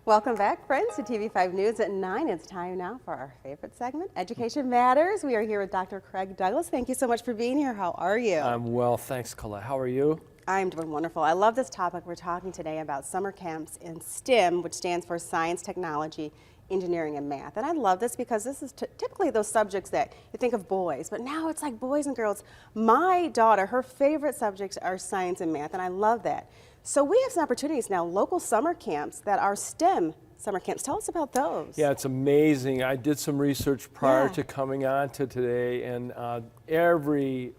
Welcome back, friends, to TV5 News at 9. It's time now for our favorite segment, Education Matters. We are here with Dr. Craig Douglas. Thank you so much for being here. How are you? I'm well, thanks, Colette. How are you? I'm doing wonderful. I love this topic. We're talking today about summer camps in STEM, which stands for Science, Technology, Engineering, and Math. And I love this because this is typically those subjects that you think of boys, but now it's like boys and girls. My daughter, her favorite subjects are science and math, and I love that. So we have some opportunities now, local summer camps that are STEM summer camps. Tell us about those. Yeah, it's amazing. I did some research prior to coming on to today, and every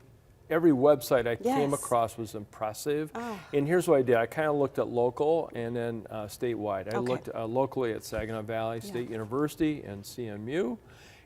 website I came across was impressive. And here's what I did. I kind of looked at local and then statewide. I looked locally at Saginaw Valley State University and CMU,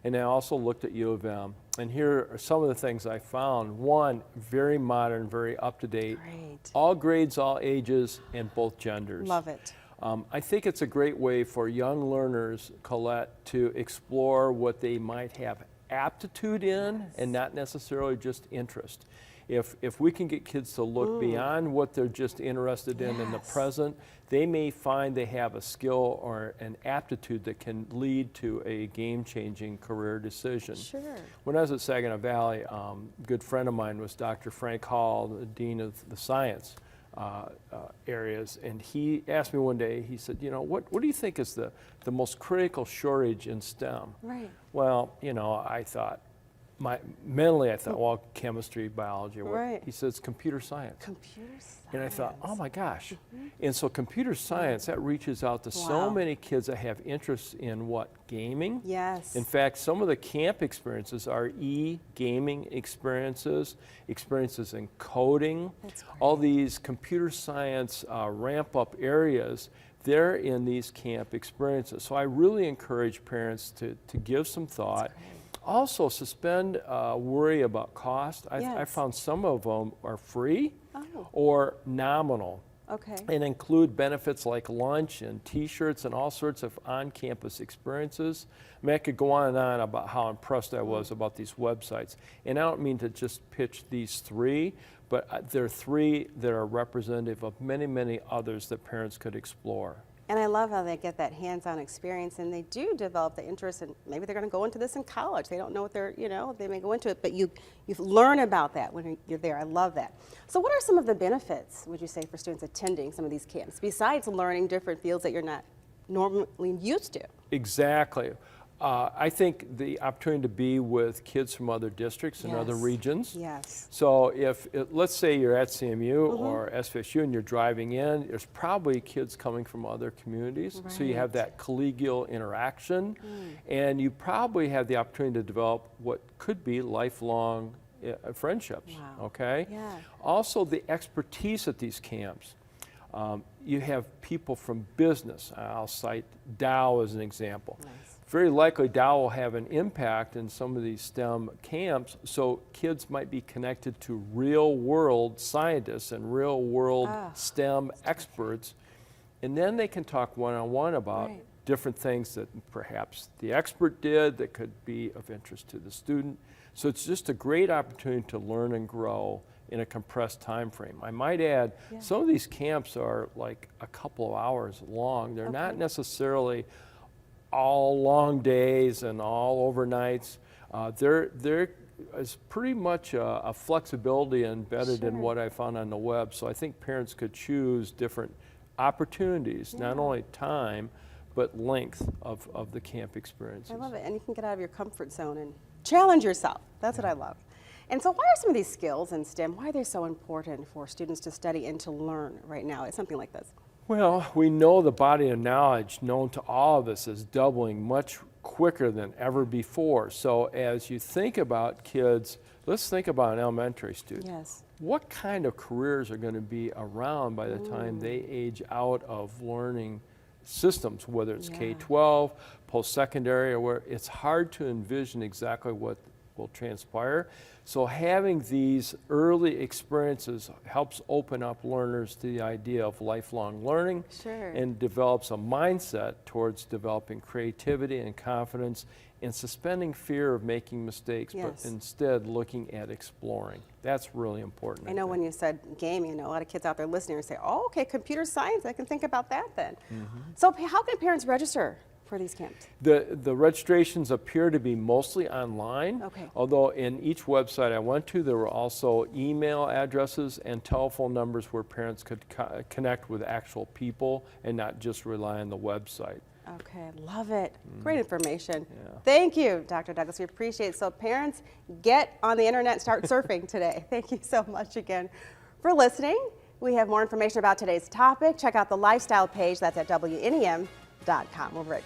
and I also looked at U of M. And here are some of the things I found. One, very modern, very up-to-date. Great. All grades, all ages, and both genders. Love it. I think it's a great way for young learners, Colette, to explore what they might have aptitude in and not necessarily just interest. If we can get kids to look beyond what they're just interested in the present, they may find they have a skill or an aptitude that can lead to a game-changing career decision. Sure. When I was at Saginaw Valley, a good friend of mine was Dr. Frank Hall, the Dean of the Science areas, and he asked me one day, he said, you know, what do you think is the most critical shortage in STEM? Right. Well, you know, I thought, mentally I thought, well, chemistry, biology, or what. Right. He says computer science. Computer science. And I thought, oh my gosh. And so computer science, that reaches out to so many kids that have interests in what? Gaming? Yes. In fact, some of the camp experiences are e-gaming experiences in coding. That's great. All these computer science ramp-up areas, they're in these camp experiences. So I really encourage parents to give some thought. Also, suspend worry about cost. I found some of them are free or nominal. Okay. And include benefits like lunch and T-shirts and all sorts of on-campus experiences. I mean, I could go on and on about how impressed I was about these websites. And I don't mean to just pitch these three, but there are three that are representative of many, many others that parents could explore. And I love how they get that hands-on experience, and they do develop the interest, and maybe they're going to go into this in college. They don't know what they're, you know, they may go into it, but you learn about that when you're there. I love that. So what are some of the benefits, would you say, for students attending some of these camps, besides learning different fields that you're not normally used to? Exactly. I think the opportunity to be with kids from other districts and other regions. Yes. So let's say you're at CMU or SVSU and you're driving in, there's probably kids coming from other communities. Right. So you have that collegial interaction, and you probably have the opportunity to develop what could be lifelong friendships. Wow. Okay? Yeah. Also, the expertise at these camps. You have people from business. I'll cite Dow as an example. Nice. Very likely Dow will have an impact in some of these STEM camps, so kids might be connected to real-world scientists and real-world STEM experts, and then they can talk one-on-one about different things that perhaps the expert did that could be of interest to the student. So it's just a great opportunity to learn and grow in a compressed time frame. I might add, some of these camps are like a couple of hours long. They're not necessarily all long days and all overnights. There is pretty much a flexibility embedded in what I found on the web. So I think parents could choose different opportunities, not only time, but length of the camp experiences. I love it. And you can get out of your comfort zone and challenge yourself. That's what I love. And so why are some of these skills in STEM, why are they so important for students to study and to learn right now? It's something like this. Well, we know the body of knowledge known to all of us is doubling much quicker than ever before. So as you think about kids, let's think about an elementary student. Yes. What kind of careers are going to be around by the time they age out of learning systems, whether it's K-12, post-secondary, or where it's hard to envision exactly what will transpire. So having these early experiences helps open up learners to the idea of lifelong learning. Sure. And develops a mindset towards developing creativity and confidence and suspending fear of making mistakes, Yes. but instead looking at exploring. That's really important. I know when you said gaming, a lot of kids out there listening say, oh, okay, computer science, I can think about that then. So how can parents register for these camps? The registrations appear to be mostly online, Okay. although in each website I went to, there were also email addresses and telephone numbers where parents could connect with actual people and not just rely on the website. Okay, love it. Great information. Yeah. Thank you, Dr. Douglas. We appreciate it. So parents, get on the internet, start surfing today. Thank you so much again for listening. We have more information about today's topic. Check out the lifestyle page. That's at WNEM.com. We'll be right back.